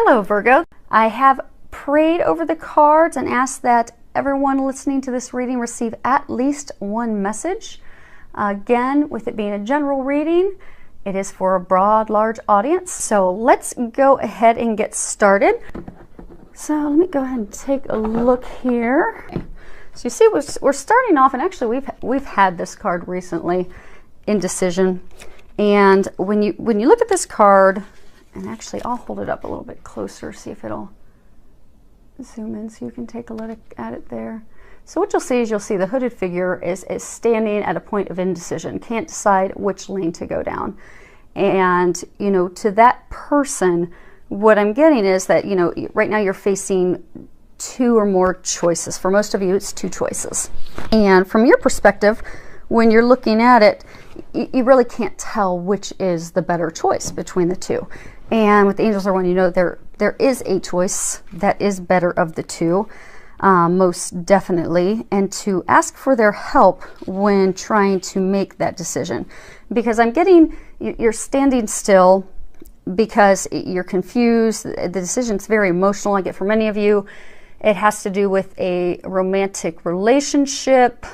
Hello, Virgo. I have prayed over the cards and asked that everyone listening to this reading receive at least one message. Again, with it being a general reading, it is for a broad, large audience. So let's go ahead and get started. So let me go ahead and take a look here. So you see, we're starting off, and actually we've had this card recently, indecision. And when you look at this card, and actually I'll hold it up a little bit closer, see if it'll zoom in so you can take a look at it there. So what you'll see is the hooded figure is standing at a point of indecision, can't decide which lane to go down. And, you know, to that person, what I'm getting is that, you know, right now you're facing two or more choices. For most of you, it's two choices. And from your perspective, when you're looking at it, you really can't tell which is the better choice between the two. And with the angels are wanting you to know there is a choice that is better of the two, most definitely, and to ask for their help when trying to make that decision. Because I'm getting, you're standing still because you're confused. The decision's very emotional. I get for many of you, it has to do with a romantic relationship.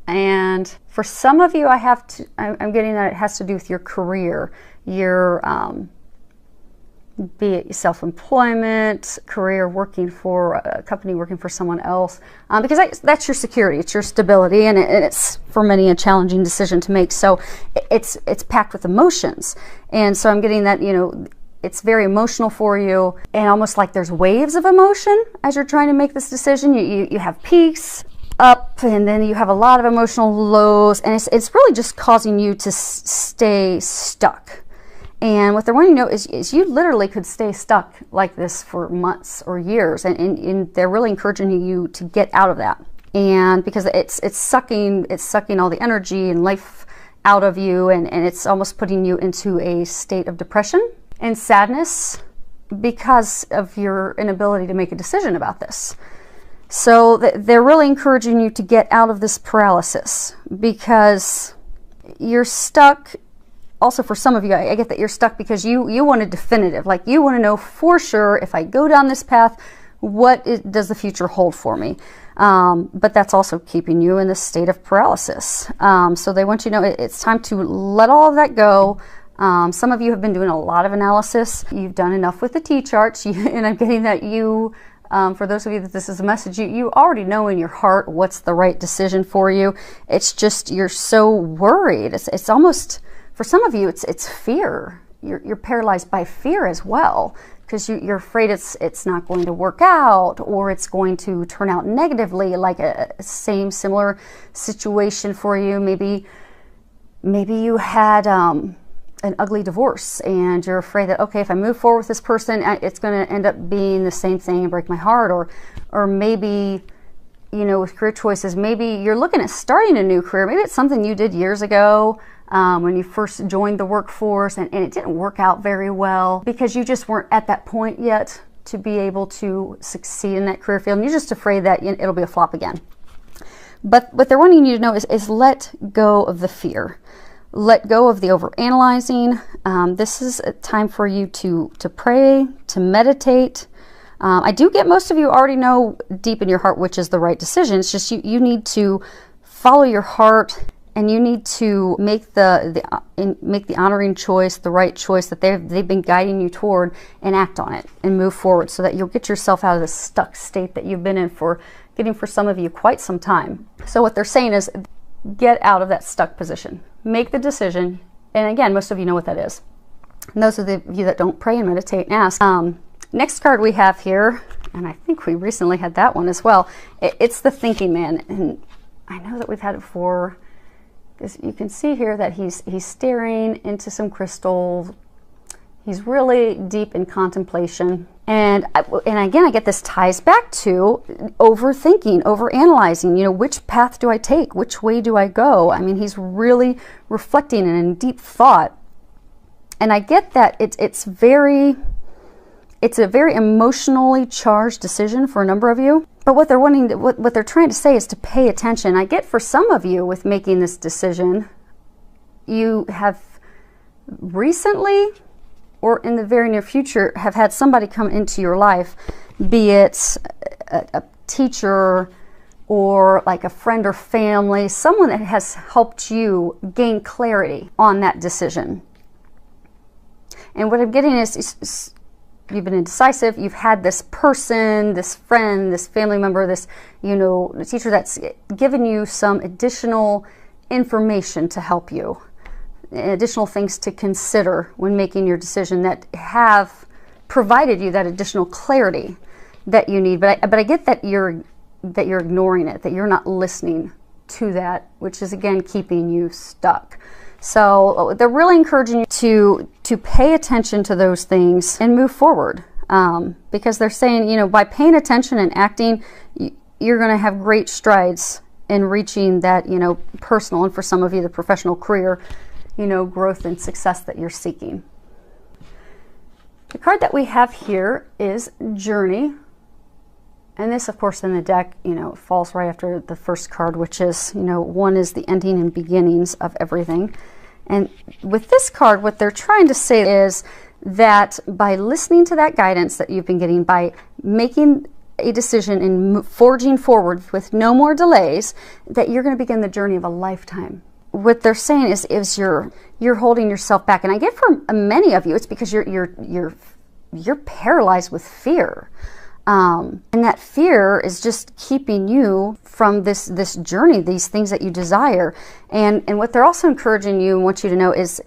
And for some of you, I'm getting that it has to do with your career, your, be it self-employment, career, working for a company, working for someone else, because that's your security, it's your stability, and it's for many a challenging decision to make. So it's packed with emotions, and so I'm getting that, you know, it's very emotional for you, and almost like there's waves of emotion as you're trying to make this decision. You have peaks up, and then you have a lot of emotional lows, and it's really just causing you to stay stuck. And what they're wanting to know is you literally could stay stuck like this for months or years, and they're really encouraging you to get out of that. And because it's sucking all the energy and life out of you, and it's almost putting you into a state of depression and sadness because of your inability to make a decision about this. So they're really encouraging you to get out of this paralysis because you're stuck. Also, for some of you, I get that you're stuck because you want a definitive, like you want to know for sure, if I go down this path, does the future hold for me? But that's also keeping you in this state of paralysis. So they want you to know it's time to let all of that go. Some of you have been doing a lot of analysis. You've done enough with the T-charts, and I'm getting that for those of you that this is a message, you already know in your heart what's the right decision for you. It's just you're so worried. It's almost, for some of you, it's fear. You're paralyzed by fear as well, because you're afraid it's not going to work out, or it's going to turn out negatively, like a similar situation for you. Maybe you had an ugly divorce, and you're afraid that, okay, if I move forward with this person, it's going to end up being the same thing and break my heart. Or maybe, you know, with career choices, maybe you're looking at starting a new career. Maybe it's something you did years ago when you first joined the workforce, and it didn't work out very well because you just weren't at that point yet to be able to succeed in that career field, and you're just afraid that it'll be a flop again. But what they're wanting you to know is let go of the fear. Let go of the overanalyzing. This is a time for you to pray, to meditate. I do get most of you already know deep in your heart which is the right decision. It's just you need to follow your heart, and you need to make the honoring choice, the right choice that they've been guiding you toward, and act on it and move forward so that you'll get yourself out of the stuck state that you've been in for some of you quite some time. So what they're saying is get out of that stuck position. Make the decision. And again, most of you know what that is. And those of you that don't pray and meditate and ask. Next card we have here, and I think we recently had that one as well. It's the thinking man. And I know that we've had it before, because you can see here that he's staring into some crystal. He's really deep in contemplation. And again, I get this ties back to overthinking, overanalyzing. You know, which path do I take? Which way do I go? I mean, he's really reflecting and in deep thought. And I get that it's a very emotionally charged decision for a number of you. But what they're trying to say is to pay attention. I get for some of you with making this decision, you have recently or in the very near future have had somebody come into your life, be it a teacher or like a friend or family, someone that has helped you gain clarity on that decision. And what I'm getting is you've been indecisive, you've had this person, this friend, this family member, this, the teacher that's given you some additional information to help you, additional things to consider when making your decision that have provided you that additional clarity that you need. But I get that you're ignoring it, that you're not listening to that, which is again keeping you stuck. So they're really encouraging you to pay attention to those things and move forward, because they're saying, by paying attention and acting, you're going to have great strides in reaching that, personal, and for some of you, the professional career, growth and success that you're seeking. The card that we have here is Journey. And this, of course, in the deck, falls right after the first card, which is, one is the ending and beginnings of everything. And with this card, what they're trying to say is that by listening to that guidance that you've been getting, by making a decision and forging forward with no more delays, that you're going to begin the journey of a lifetime. What they're saying is you're holding yourself back. And I get for many of you, it's because you're paralyzed with fear. And that fear is just keeping you from this journey, these things that you desire. And what they're also encouraging you and want you to know is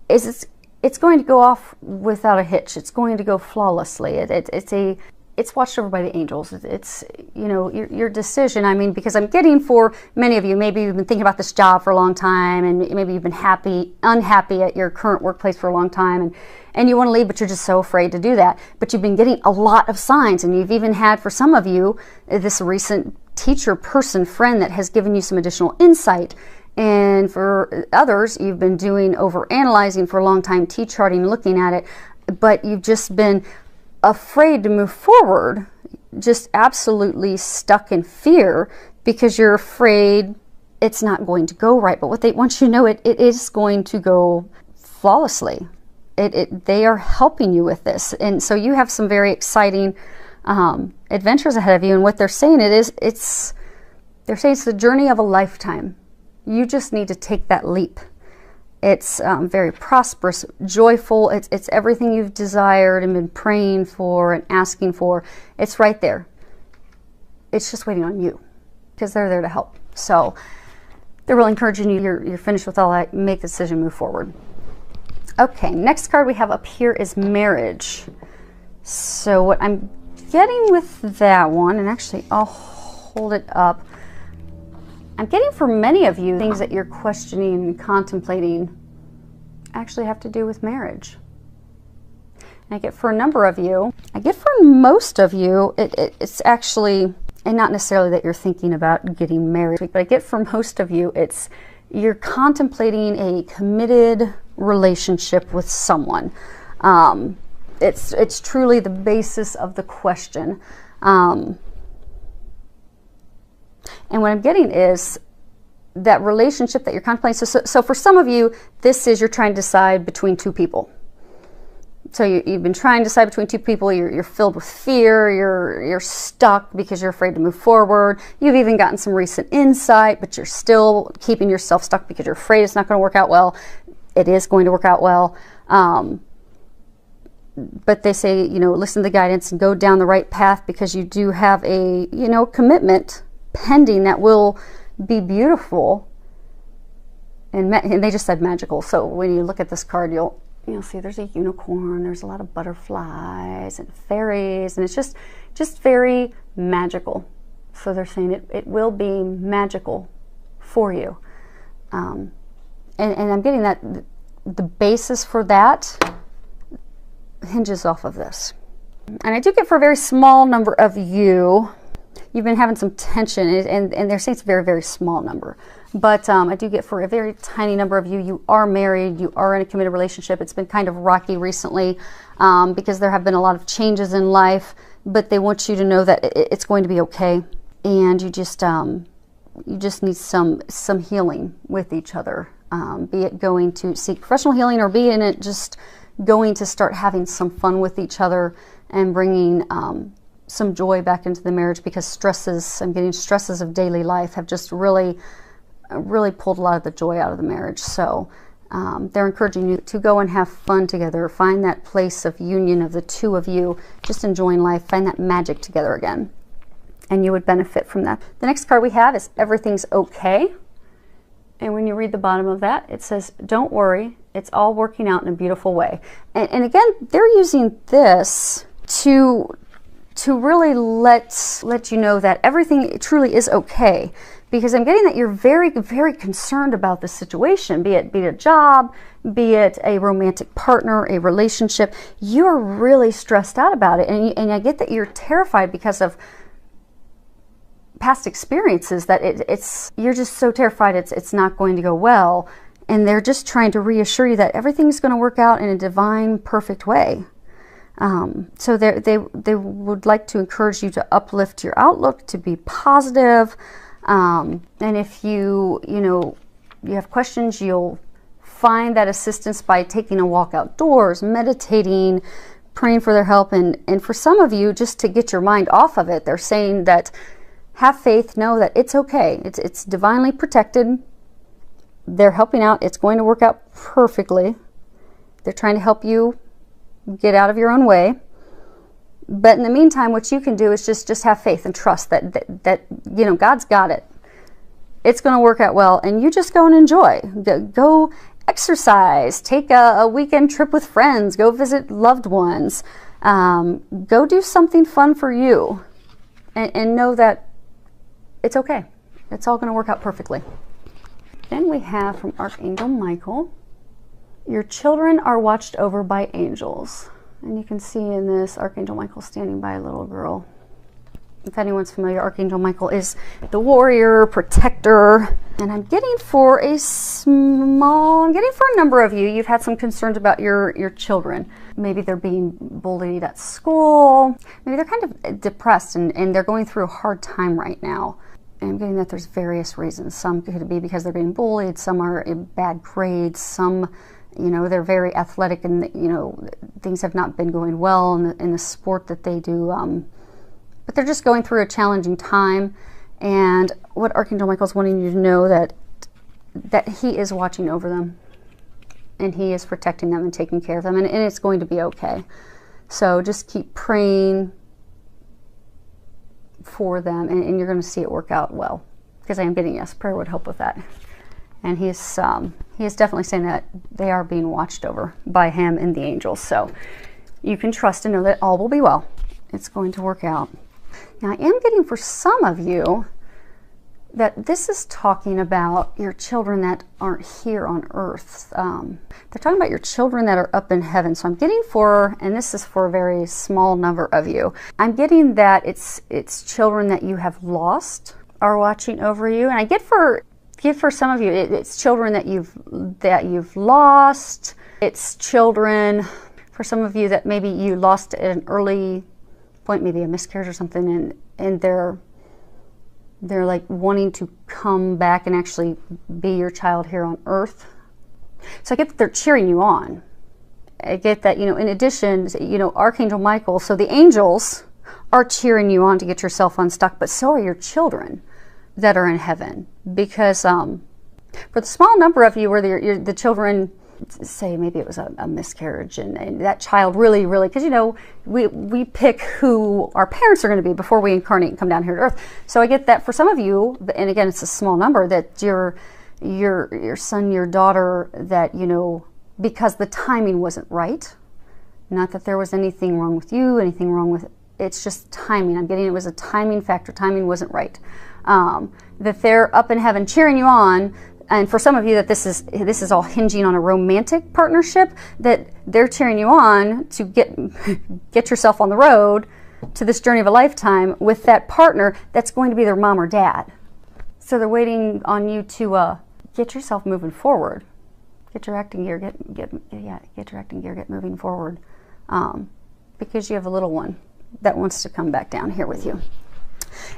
it's going to go off without a hitch. It's going to go flawlessly. It's watched over by the angels. It's your decision. I mean, because I'm getting for many of you, maybe you've been thinking about this job for a long time, and maybe you've been unhappy at your current workplace for a long time, and you want to leave, but you're just so afraid to do that. But you've been getting a lot of signs, and you've even had, for some of you, this recent teacher, person, friend that has given you some additional insight. And for others, you've been doing overanalyzing for a long time, T-charting, looking at it, but you've just been afraid to move forward, just absolutely stuck in fear because you're afraid it's not going to go right. But what they want you to know, it is going to go flawlessly. They are helping you with this, and so you have some very exciting adventures ahead of you. And what they're saying they're saying it's the journey of a lifetime. You just need to take that leap. It's very prosperous, joyful. It's everything you've desired and been praying for and asking for. It's right there. It's just waiting on you because they're there to help. So they're really encouraging you. You're finished with all that. Make the decision, move forward. Okay, next card we have up here is Marriage. So what I'm getting with that one, and actually I'll hold it up. I'm getting for many of you, things that you're questioning and contemplating actually have to do with marriage. And I get for a number of you, I get for most of you, it's actually, and not necessarily that you're thinking about getting married, but I get for most of you, you're contemplating a committed relationship with someone. It's truly the basis of the question. And what I'm getting is that relationship that you're contemplating. So for some of you, this is you're trying to decide between two people. So you've been trying to decide between two people. You're filled with fear. You're stuck because you're afraid to move forward. You've even gotten some recent insight, but you're still keeping yourself stuck because you're afraid it's not going to work out well. It is going to work out well. But they say, listen to the guidance and go down the right path because you do have a, commitment pending that will be beautiful. And they just said magical. So when you look at this card, you'll see there's a unicorn, there's a lot of butterflies and fairies, and it's just very magical. So they're saying it will be magical for you. And I'm getting that the basis for that hinges off of this. And I do get for a very small number of you, you've been having some tension, and they're saying it's a very, very small number. But I do get for a very tiny number of you, you are married, you are in a committed relationship. It's been kind of rocky recently because there have been a lot of changes in life, but they want you to know that it's going to be okay. And you just need some healing with each other, be it going to seek professional healing or be in it just going to start having some fun with each other and bringing some joy back into the marriage, because I'm getting stresses of daily life have just really pulled a lot of the joy out of the marriage. So they're encouraging you to go and have fun together, find that place of union of the two of you, just enjoying life, find that magic together again, and you would benefit from that. The next card we have is Everything's Okay. And when you read the bottom of that, it says, don't worry, it's all working out in a beautiful way. And again, they're using this to really let you know that everything truly is okay. Because I'm getting that you're very, very concerned about the situation, be it a job, be it a romantic partner, a relationship. You're really stressed out about it. And I get that you're terrified because of past experiences, that you're just so terrified it's not going to go well. And they're just trying to reassure you that everything's going to work out in a divine, perfect way. So they would like to encourage you to uplift your outlook, to be positive. And if you have questions, you'll find that assistance by taking a walk outdoors, meditating, praying for their help. And for some of you, just to get your mind off of it, they're saying that have faith, know that it's okay. It's divinely protected. They're helping out. It's going to work out perfectly. They're trying to help you get out of your own way. But in the meantime, what you can do is just have faith and trust that God's got it. It's going to work out well, and you just go and enjoy. Go exercise, take a weekend trip with friends, go visit loved ones, go do something fun for you, and know that it's okay. It's all going to work out perfectly. Then we have from Archangel Michael, your children are watched over by angels. And you can see in this Archangel Michael standing by a little girl. If anyone's familiar, Archangel Michael is the warrior, protector. And I'm getting for a number of you, you've had some concerns about your children. Maybe they're being bullied at school. Maybe they're kind of depressed and they're going through a hard time right now. And I'm getting that there's various reasons. Some could be because they're being bullied. Some are in bad grades. Some, they're very athletic and, things have not been going well in the sport that they do. But they're just going through a challenging time. And what Archangel Michael's wanting you to know that he is watching over them. And he is protecting them and taking care of them. And it's going to be okay. So just keep praying for them, and you're going to see it work out well, because I am getting, yes, prayer would help with that. And he is definitely saying that they are being watched over by him and the angels. So you can trust and know that all will be well. It's going to work out. Now I am getting for some of you that this is talking about your children that aren't here on earth. They're talking about your children that are up in heaven. So I'm getting for, and this is for a very small number of you, I'm getting that it's children that you have lost are watching over you. And I get for some of you, it's children that you've lost. It's children for some of you that maybe you lost at an early point, maybe a miscarriage or something, and they're like wanting to come back and actually be your child here on earth. So I get that they're cheering you on. I get that, in addition, Archangel Michael, so the angels are cheering you on to get yourself unstuck, but so are your children that are in heaven. Because for the small number of you where the children, say maybe it was a miscarriage, and that child really, because we pick who our parents are going to be before we incarnate and come down here to earth. So I get that for some of you, and again it's a small number, that your son, your daughter, that because the timing wasn't right, not that there was anything wrong with you, anything wrong with, it's just timing. I'm getting it was a timing factor. Timing wasn't right. That they're up in heaven cheering you on. And for some of you that this is all hinging on a romantic partnership, that they're cheering you on to get yourself on the road to this journey of a lifetime with that partner that's going to be their mom or dad. So they're waiting on you to get yourself moving forward. Get your acting gear, get your acting gear, get moving forward. Because you have a little one that wants to come back down here with you.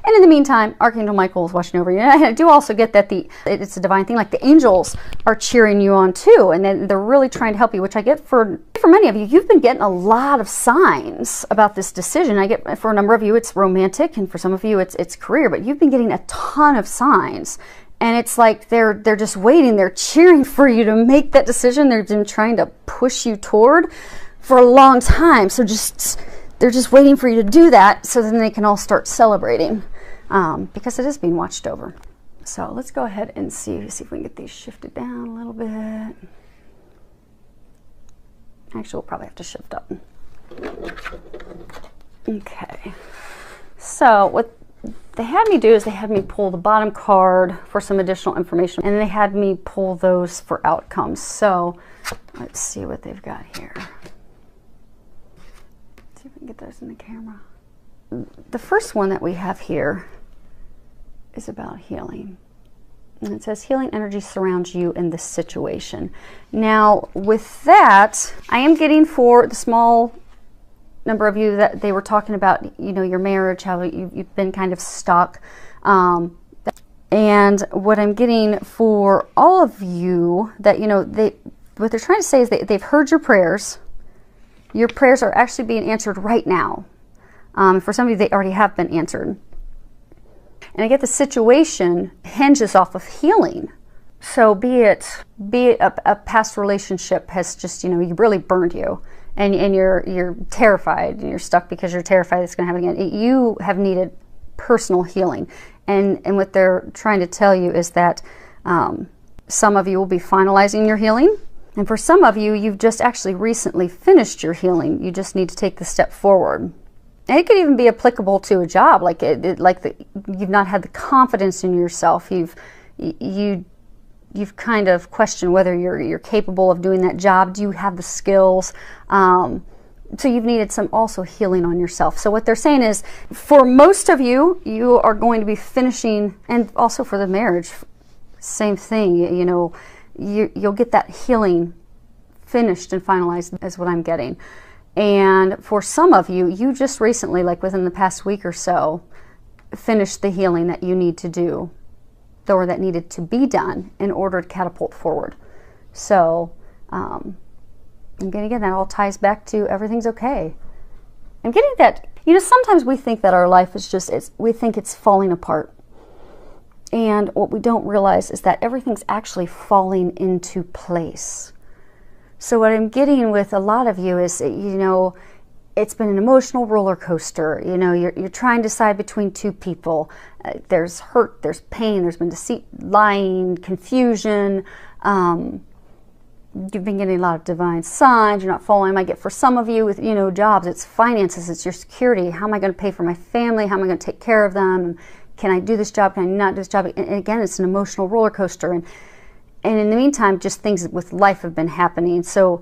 And in the meantime, Archangel Michael is watching over you. And I do also get that it's a divine thing, like the angels are cheering you on too, and then they're really trying to help you, which I get for many of you. You've been getting a lot of signs about this decision. I get for a number of you it's romantic, and for some of you it's career, but you've been getting a ton of signs. And it's like they're just waiting, they're cheering for you to make that decision. They've been trying to push you toward for a long time. So they're just waiting for you to do that, so then they can all start celebrating, because it is being watched over. So let's go ahead and see if we can get these shifted down a little bit. Actually, we'll probably have to shift up. Okay. So what they had me do is they had me pull the bottom card for some additional information, and they had me pull those for outcomes. So let's see what they've got here. See if we can get those in the camera. The first one that we have here is about healing. And it says healing energy surrounds you in this situation. Now with that, I am getting for the small number of you that they were talking about, you know, your marriage, how you've been kind of stuck. And what I'm getting for all of you that, you know, what they're trying to say is they've heard your prayers. Your prayers are actually being answered right now. For some of you, they already have been answered. And I get the situation hinges off of healing. So be it a past relationship has just, you know, you really burned you. And you're terrified, and you're stuck because you're terrified it's going to happen again. You have needed personal healing. And what they're trying to tell you is that some of you will be finalizing your healing. And for some of you, you've just actually recently finished your healing. You just need to take the step forward. And it could even be applicable to a job, like you've not had the confidence in yourself. You've kind of questioned whether you're capable of doing that job. Do you have the skills? So you've needed some also healing on yourself. So what they're saying is, for most of you, you are going to be finishing, and also for the marriage, same thing. You know, you'll get that healing finished and finalized is what I'm getting. And for some of you, you just recently, like within the past week or so, finished the healing that you need to do, or that needed to be done in order to catapult forward. So again, that all ties back to everything's okay. I'm getting that, you know, sometimes we think that our life is we think it's falling apart. And what we don't realize is that everything's actually falling into place. So what I'm getting with a lot of you is, you know, it's been an emotional roller coaster. You know, you're trying to decide between two people. There's hurt, there's pain, there's been deceit, lying, confusion. You've been getting a lot of divine signs. You're not following. I get for some of you with, you know, jobs, it's finances, it's your security. How am I going to pay for my family? How am I going to take care of them? Can I do this job? Can I not do this job? And again, it's an emotional roller coaster. And in the meantime, just things with life have been happening. So,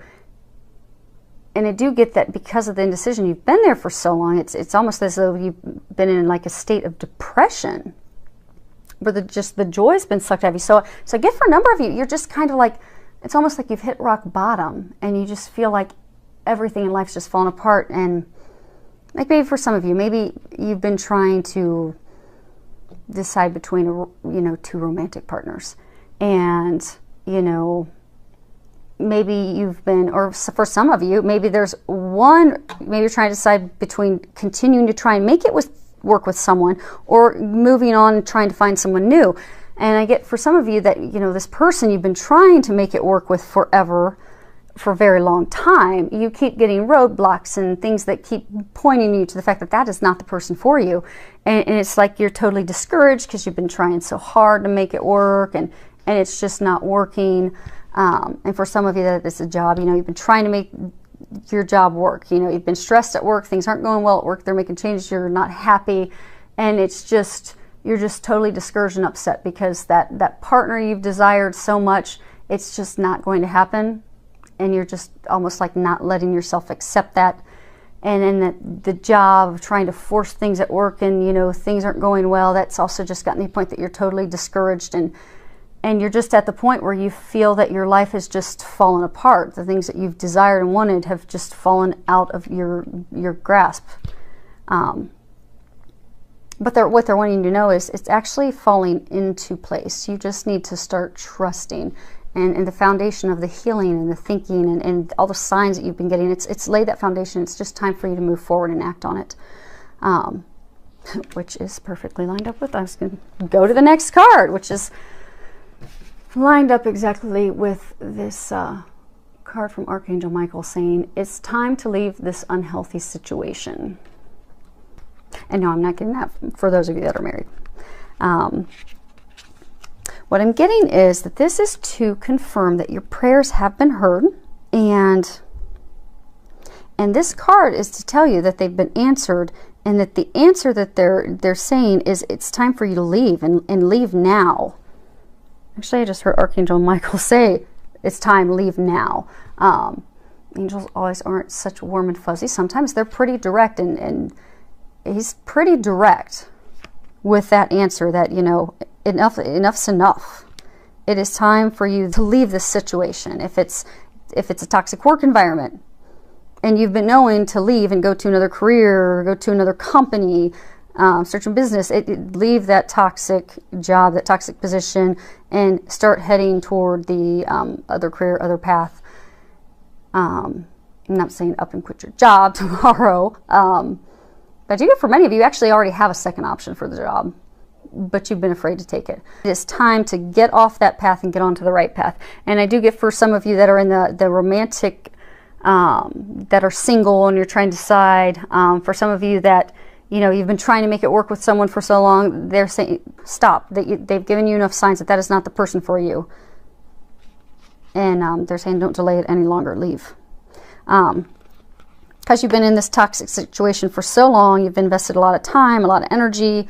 and I do get that because of the indecision, you've been there for so long, it's almost as though you've been in like a state of depression, where the joy's been sucked out of you. So I get for a number of you, you're just kind of like, it's almost like you've hit rock bottom, and you just feel like everything in life's just fallen apart. And like maybe for some of you, maybe you've been trying to decide between, you know, two romantic partners, and, you know, maybe you've been, or for some of you, maybe there's one, maybe you're trying to decide between continuing to try and make it work with someone, or moving on and trying to find someone new. And I get for some of you that, you know, this person you've been trying to make it work with forever, for a very long time, you keep getting roadblocks and things that keep pointing you to the fact that that is not the person for you. And it's like you're totally discouraged because you've been trying so hard to make it work, and it's just not working. And for some of you that it's a job, you know, you've been trying to make your job work. You know, you've been stressed at work, things aren't going well at work, they're making changes, you're not happy, and it's just, you're just totally discouraged and upset because that partner you've desired so much, it's just not going to happen. And you're just almost like not letting yourself accept that. And then the job of trying to force things at work, and, you know, things aren't going well, that's also just gotten to the point that you're totally discouraged, and you're just at the point where you feel that your life has just fallen apart. The things that you've desired and wanted have just fallen out of your grasp. And But what they're wanting you to know is it's actually falling into place. You just need to start trusting. And the foundation of the healing and the thinking and all the signs that you've been getting, it's laid that foundation. It's just time for you to move forward and act on it. Which is perfectly lined up with, I was going to go to the next card, which is lined up exactly with this card from Archangel Michael saying, it's time to leave this unhealthy situation. And no, I'm not getting that for those of you that are married. What I'm getting is that this is to confirm that your prayers have been heard, and this card is to tell you that they've been answered, and that the answer that they're saying is it's time for you to leave, and leave now. Actually, I just heard Archangel Michael say, it's time, leave now. Angels always aren't such warm and fuzzy. Sometimes they're pretty direct, and he's pretty direct with that answer that, you know, enough's enough. It is time for you to leave this situation. If it's a toxic work environment and you've been knowing to leave and go to another career or go to another company, search a business, leave that toxic job, that toxic position, and start heading toward the other career, other path. I'm not saying up and quit your job tomorrow, but for many of you actually already have a second option for the job, but you've been afraid to take it. It is time to get off that path and get onto the right path. And I do get, for some of you that are in the romantic, that are single and you're trying to decide, for some of you that, you know, you've been trying to make it work with someone for so long, they're saying, stop. They've given you enough signs that that is not the person for you. And they're saying, don't delay it any longer, leave. Because you've been in this toxic situation for so long, you've invested a lot of time, a lot of energy,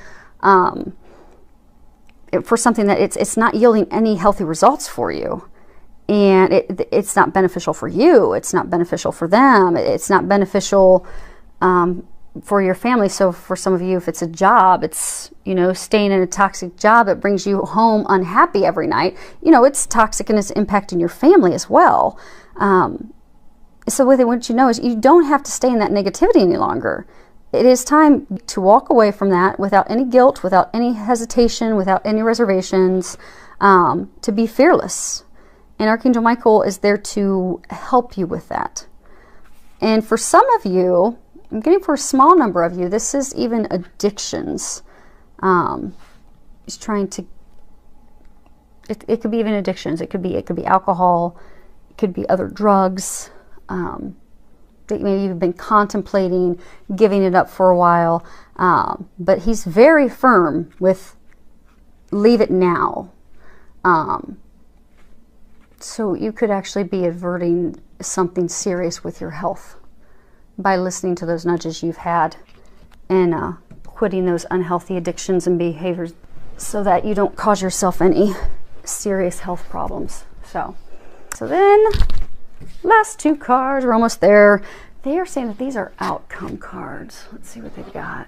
for something that it's not yielding any healthy results for you. And it's not beneficial for you. It's not beneficial for them. It's not beneficial for your family. So for some of you, if it's a job, it's, you know, staying in a toxic job that brings you home unhappy every night. You know, it's toxic and it's impacting your family as well. So what they want you to know is you don't have to stay in that negativity any longer. It is time to walk away from that without any guilt, without any hesitation, without any reservations, to be fearless. And Archangel Michael is there to help you with that. And for some of you, I'm getting for a small number of you, this is even addictions. He's trying to, it could be even addictions. It could be alcohol. It could be other drugs. That maybe you've been contemplating giving it up for a while. But he's very firm with leave it now. So you could actually be averting something serious with your health by listening to those nudges you've had and quitting those unhealthy addictions and behaviors so that you don't cause yourself any serious health problems. So then, last two cards, we're almost there. They are saying that these are outcome cards. Let's see what they've got.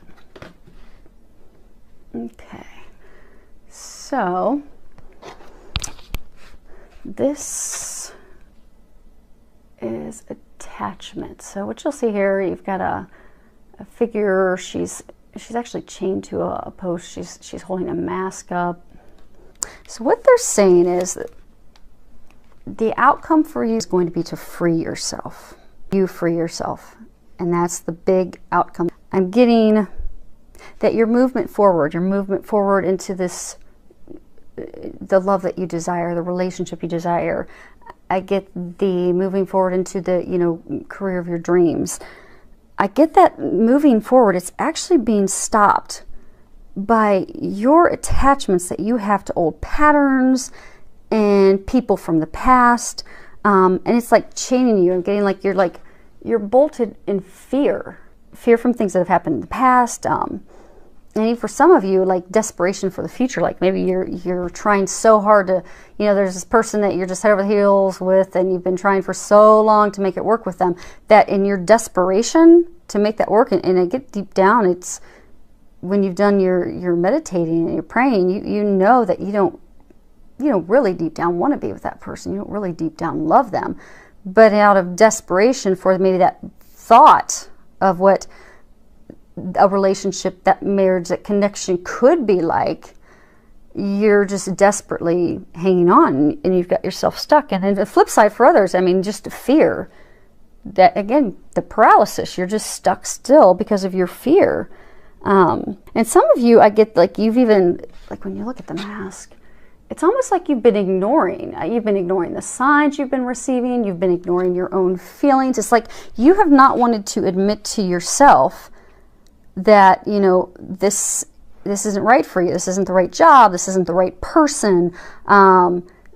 Okay. So this is attachment. So what you'll see here, you've got a figure. She's actually chained to a post. She's holding a mask up. So what they're saying is that the outcome for you is going to be to free yourself. You free yourself. And that's the big outcome. I'm getting that your movement forward into this, the love that you desire, the relationship you desire. I get the moving forward into the, you know, career of your dreams. I get that moving forward, it's actually being stopped by your attachments that you have to old patterns and people from the past, and it's like chaining you and getting like you're bolted in fear from things that have happened in the past, and even for some of you, like desperation for the future. Like maybe you're trying so hard to, you know, there's this person that you're just head over heels with, and you've been trying for so long to make it work with them, that in your desperation to make that work, and I get deep down, it's when you've done your meditating and you're praying, you know that you don't really deep down want to be with that person. You don't really deep down love them. But out of desperation for maybe that thought of what a relationship, that marriage, that connection could be like, you're just desperately hanging on and you've got yourself stuck. And then the flip side for others, I mean, just fear. That, again, the paralysis, you're just stuck still because of your fear. And some of you, I get, like, you've even, like, when you look at the mask, it's almost like you've been ignoring. You've been ignoring the signs you've been receiving. You've been ignoring your own feelings. It's like you have not wanted to admit to yourself that, you know, this isn't right for you. This isn't the right job. This isn't the right person.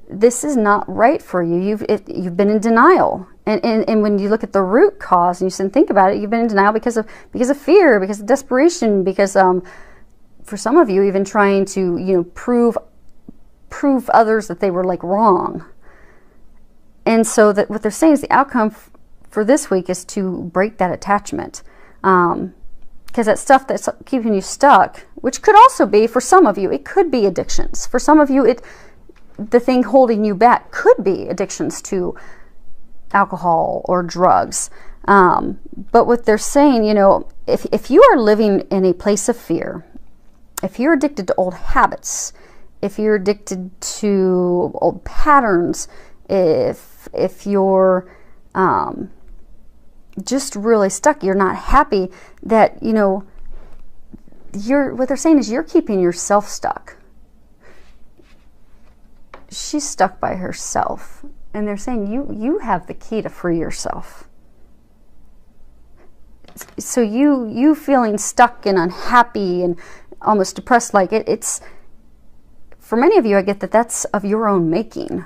This is not right for you. You've been in denial. And when you look at the root cause and you sit and think about it, you've been in denial because of fear, because of desperation, because for some of you, even trying to, you know, prove others that they were, like, wrong. And so that what they're saying is the outcome for this week is to break that attachment. Because that stuff that's keeping you stuck, which could also be, for some of you, it could be addictions. For some of you, the thing holding you back could be addictions to alcohol or drugs. But what they're saying, you know, if you are living in a place of fear, if you're addicted to old habits, if you're addicted to old patterns, if you're just really stuck, you're not happy, that, you know, what they're saying is you're keeping yourself stuck. She's stuck by herself. And they're saying you have the key to free yourself. So you feeling stuck and unhappy and almost depressed, like it's, for many of you, I get that that's of your own making.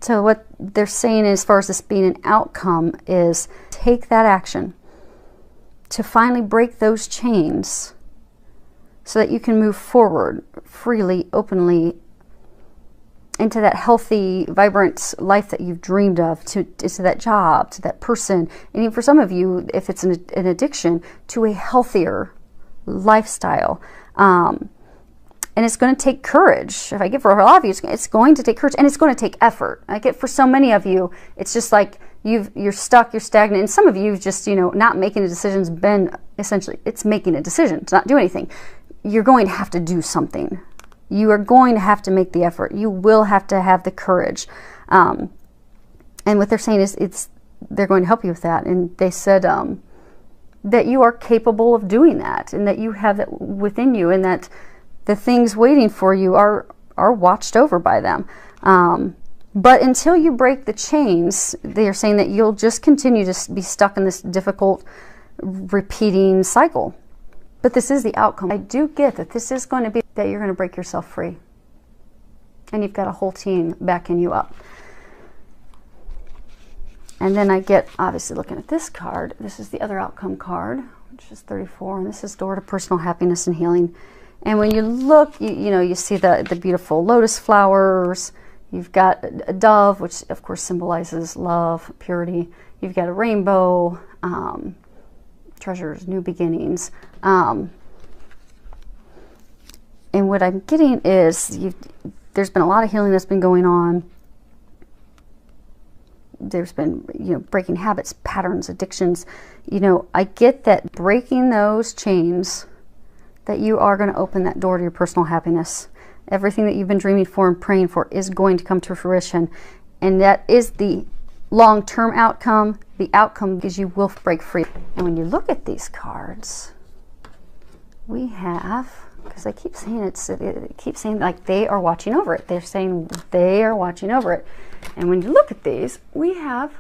So what they're saying as far as this being an outcome is take that action to finally break those chains so that you can move forward freely, openly, into that healthy, vibrant life that you've dreamed of, to that job, to that person. And even for some of you, if it's an addiction, to a healthier lifestyle. And it's going to take courage. If I get for a lot of you, it's going to take courage, and it's going to take effort. I get for so many of you, it's just like you're stuck, you're stagnant. And some of you just, you know, not making a decision's been essentially, it's making a decision to not do anything. You're going to have to do something. You are going to have to make the effort. You will have to have the courage. And what they're saying is they're going to help you with that. And they said that you are capable of doing that, and that you have it within you, and that the things waiting for you are watched over by them. But until you break the chains, they are saying that you'll just continue to be stuck in this difficult, repeating cycle. But this is the outcome. I do get that this is going to be that you're going to break yourself free. And you've got a whole team backing you up. And then I get, obviously looking at this card, this is the other outcome card, which is 34. And this is door to personal happiness and healing. And when you look, you know, you see the beautiful lotus flowers. You've got a dove, which of course symbolizes love, purity. You've got a rainbow, treasures, new beginnings. And what I'm getting is there's been a lot of healing that's been going on. There's been, you know, breaking habits, patterns, addictions. You know, I get that breaking those chains, that you are going to open that door to your personal happiness. Everything that you've been dreaming for and praying for is going to come to fruition. And that is the long-term outcome. The outcome is you will break free. And when you look at these cards, we have, because I keep saying it keeps saying like they are watching over it. They're saying they are watching over it. And when you look at these, we have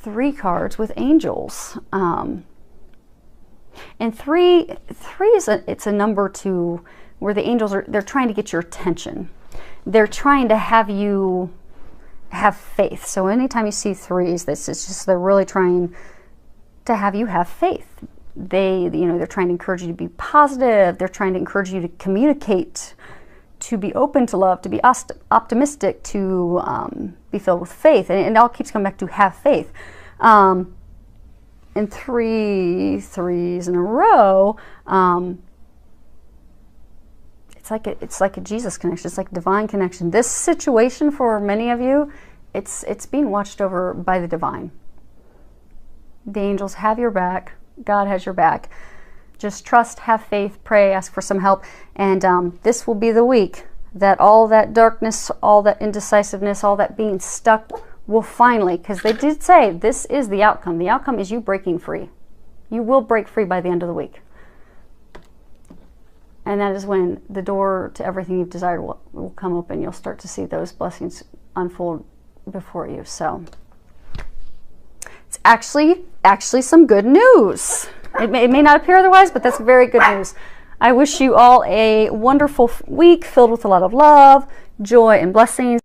3 cards with angels. And three is it's a number to where the angels they're trying to get your attention. They're trying to have you have faith. So anytime you see 3s, this is just they're really trying to have you have faith. They're trying to encourage you to be positive. They're trying to encourage you to communicate, to be open to love, to be optimistic, to be filled with faith. And it all keeps coming back to have faith. And 3 3s in a row, it's like a Jesus connection. It's like a divine connection. This situation for many of you, it's being watched over by the divine. The angels have your back. God has your back. Just trust, have faith, pray, ask for some help. And this will be the week that all that darkness, all that indecisiveness, all that being stuck will finally, because they did say this is the outcome. The outcome is you breaking free. You will break free by the end of the week. And that is when the door to everything you've desired will come open. You'll start to see those blessings unfold before you. So it's actually some good news. It may not appear otherwise, but that's very good news. I wish you all a wonderful week filled with a lot of love, joy, and blessings.